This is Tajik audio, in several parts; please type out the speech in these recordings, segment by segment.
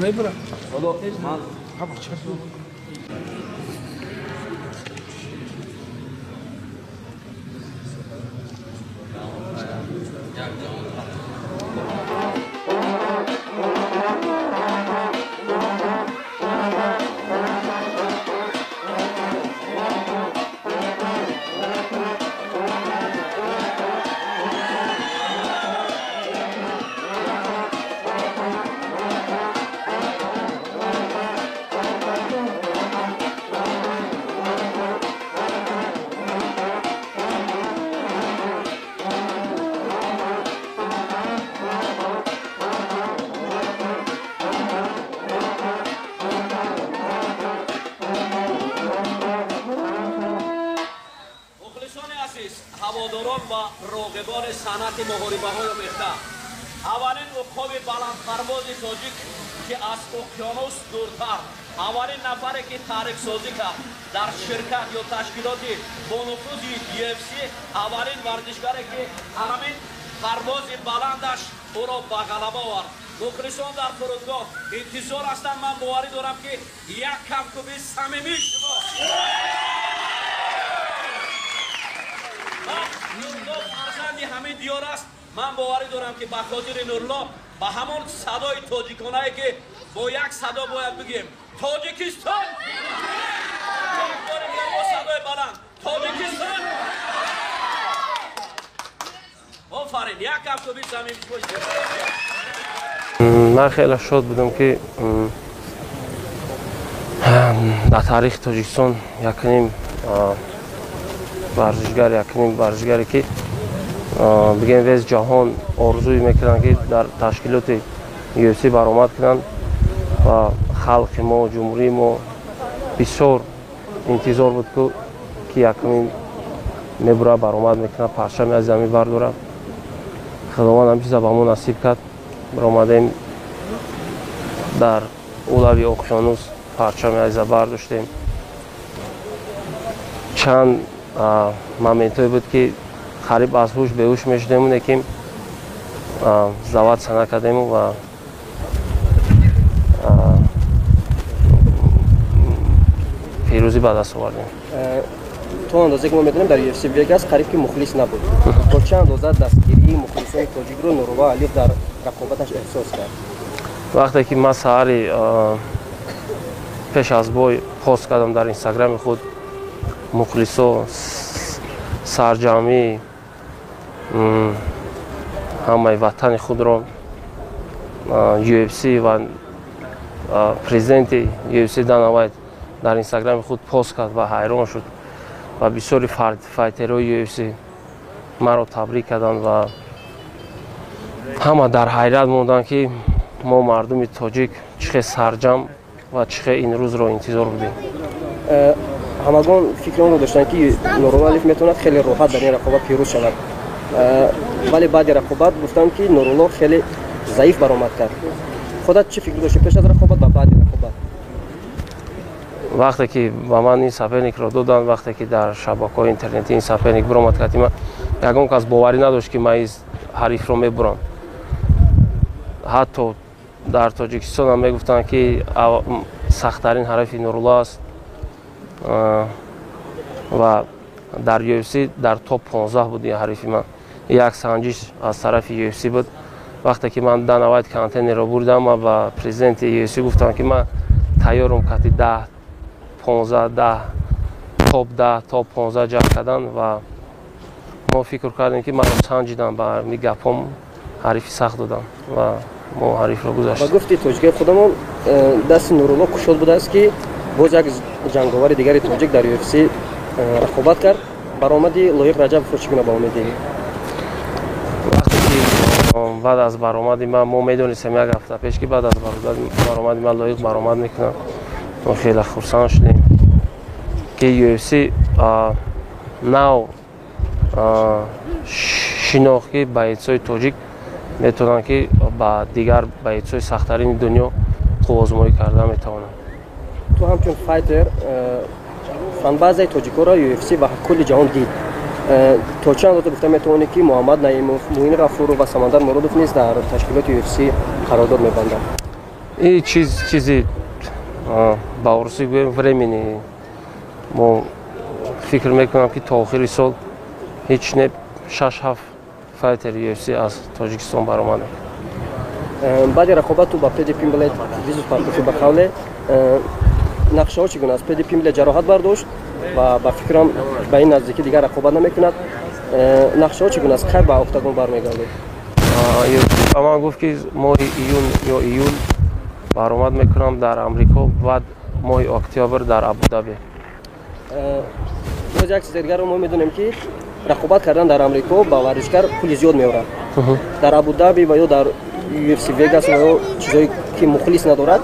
Ne bırak? Oğlum, mal. Ha bak çarptı. هواداران و راغبان صنعت محاربه‌های آمیخته اولین عقاب بلندپرواز تاجیک که از اقیانوس دورتر اولین نفری که تحریک سازی کرد در شرکت یا تشکیلات با نفوذ UFC اولین ورزشکاری که همین پرواز بلندش او را به غلبه آورد. مخلصان در فرودگاه انتظار هستند. من باوری دارم که یک کمکوب صمیمی شما نورالله فرزند همه دیار است. من باوری دارم که به خاطر نورالله به همون صدای تاجیکانه که با یک صدا باید بگیم تاجیکستان، با صدای بلند تاجیکستان. آفرین، یک کمکوبی صمیمی باشید. من خیلی شاد بودم که در تاریخ تاجیکستان یکنیم ورزشگری که بگیم ویز جهان آرزوی میکنن که در تشکیلات UFC برآمد کنند و خلق ما جمهوری ما بسیار انتظار بود که یکمین میبره برآمد میکنه پرچم از زمین برداره. خداوند همین چیزا به ما نصیب کرد. برآمدیم در اولوی اقیانوس پرچم از برداشتیم. چند моментҳое буд ки қариб аз ҳуш беҳуш мешудему лекин завад сана кардему ва пирӯзӣ ба даст овардем. то андозе ки мо медонем дар UFC Vegas қариб ки мухлис набуд. бо чӣ андоза дастгирии мухлисони тоҷикро Нурулло Алиев дар рақобаташ эҳсос кард? вақте ки ман саҳари пеш аз бой пост кардам дар инстаграми худ мухлисо сарҷамӣ ҳамаи ватани худро UFC ва президенти UFC Дана Вайт дар инстаграми худ пост кард ва ҳайрон шуд ва бисёри файтерҳои UFC маро табрик карданд ва ҳама дар ҳайрат монданд ки мо мардуми тоҷик чӣ хел сарҷам ва чӣ хел ин рӯзро интизор будем. ҳамагон фикри онро доштанд ки Нурулло Алиев метавонад хеле роҳат дар ин рақобат пирӯз шавад, вале баъди рақобат гуфтанд ки Нурулло хеле заиф баромад кард. худат чӣ фикр дошти пеш аз рақобат ва баъди рақобат? вақте ки ба ман ин соперникро доданд, вақте ки дар шабакаҳои интернетӣ ин соперник баромад кард, ягон кас боварӣ надошт ки ман ин ҳарифро мебурам. ҳатто дар Тоҷикистон ҳам мегуфтанд ки сахттарин ҳарифи Нурулло аст ва дар UFC дар топ 15 буд ин ҳарифи ман. як санҷиш аз тарафи UFC буд. вақте ки ман Дана Вайт контейнерро бурдам ба президенти UFC гуфтам ки ман тайёрам кати 10 15 топ 10 топ 15 ҷамъ кардан ва мо фикр кардем ки маро санҷидан ба ми гапом ҳарифи сахт додам ва мо ҳарифро гузаштем. ба гуфти тоҷикаи худамон дасти Нурулло кушод будааст ки боз як ҷанговари дигари тоҷик дар UFC рақобат кард. баромади Лоиқ Раҷабовро чӣ гуна ба умед дидед? вақте ки баъд аз баромади ман мо медонистем як ҳафта пеш ки баъд аз баромади ман Лоиқ баромад мекунад, мо хеле хурсанд шудем ки UFC нав шинохти боецҳои тоҷик метавонанд ки ба дигар боецҳои сахттарини дунё қуввозмоӣ карда метавонанд. ту ҳамчун файтер фанбазаи тоҷикоро UFC ва кулли ҷаҳон дид. то чанд андоза гуфта метавонӣ ки муҳаммад наимов, муин ғафуров ва самандар муродов низ дар ташкилоти UFC қарордод мебанданд? ин чизи ба урусӣ гӯем времени мо фикр мекунам ки то охири сол ҳеч не 6-7 файтери UFC аз Тоҷикистон баромаданд. баъди рақобат ту ба Педи Пимблет визус партофи ба қавле нақшаҳо чӣ гуна аст? Педи Пимблет ҷароҳат бардошт ва ба фикрам ба ин наздикӣ дигар рақобат намекунад. нақшаҳо чӣ гуна аст? Қай ба октагон бармегардед? ба ман гуфт ки моҳи июн ё июл баромад мекунам дар амрико, баъд моҳи октябр дар Абу-Даби. боз як чизи дигаро мо медонем ки рақобат кардан дар амрико ба варзишгар пули зиёд меорад. дар Абу-Даби ва ё дар UFC Vegas ва ё чизое ки мухлис надорад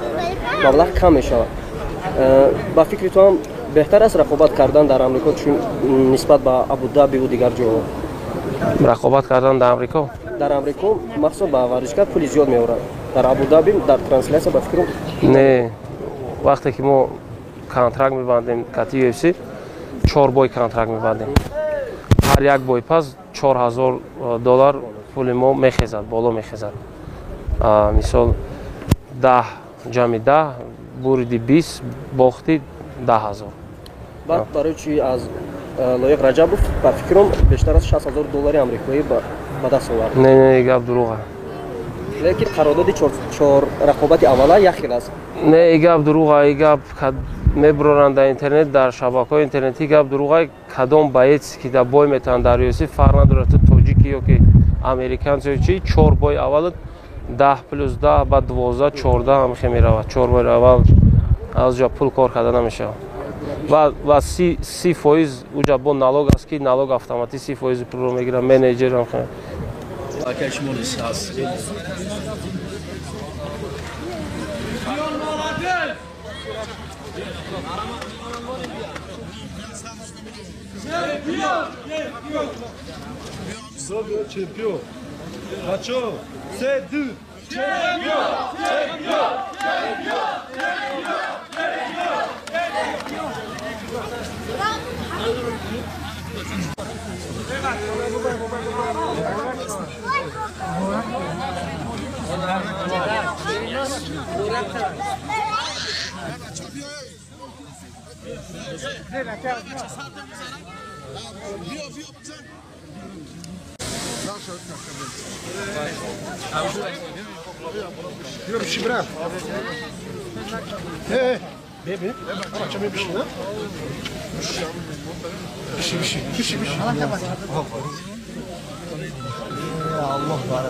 маблағ кам мешавад. ба фикри ту ҳам беҳтар аст рақобат кардан дар амрико чун нисбат ба Абу-Даби ва дигар ҷоҳо? рақобат кардан дар амрико дар амрико махсус ба варзишгар пули зиёд меорад. дар Абу-Даби дар транслясия ба фикрам не. вақте ки мо контракт мебандем кати UFC 4 бой контракт мебандем. ҳар як бой пас $4000 пули мо мехезад, боло мехезад. мисол 10 ҷамъи 10 буриди 20 бохти 10000. баъд барои чӣ аз Лоиқ Раҷабов ба фикрам бештар аз $60000 амрикоӣ ба даст овард. не гап дурӯғ аст. лекин қарордоди 4 рақобати аввала як хел аст. не гап дурӯғ аст. и гап мебуроранд дар интернет, дар шабакаҳои интернетӣ гап дурӯғ аст. кадом боец ки дар бой метавонад дар UFC фарқ надорад ту тоҷикӣ ё ки американец ё чи 4 бой аввал 10 + 10 ба 12 14 ҳамихе меравад. 4 бой аввал аз ҷо пул кор карда намешавад. ва 30% уҷа бо налог аст ки налог автоматӣ 30% пулро мегирад менеҷер ҳам. Чемпион. Бачо, c'est du чемпион. Görüşü bırak. Bebe. Açamıyor bir şey lan. Bir şey. Allah var.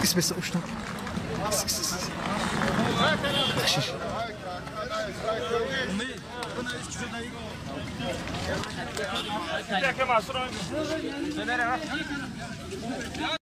Ismesi uçtu. Bakşiş.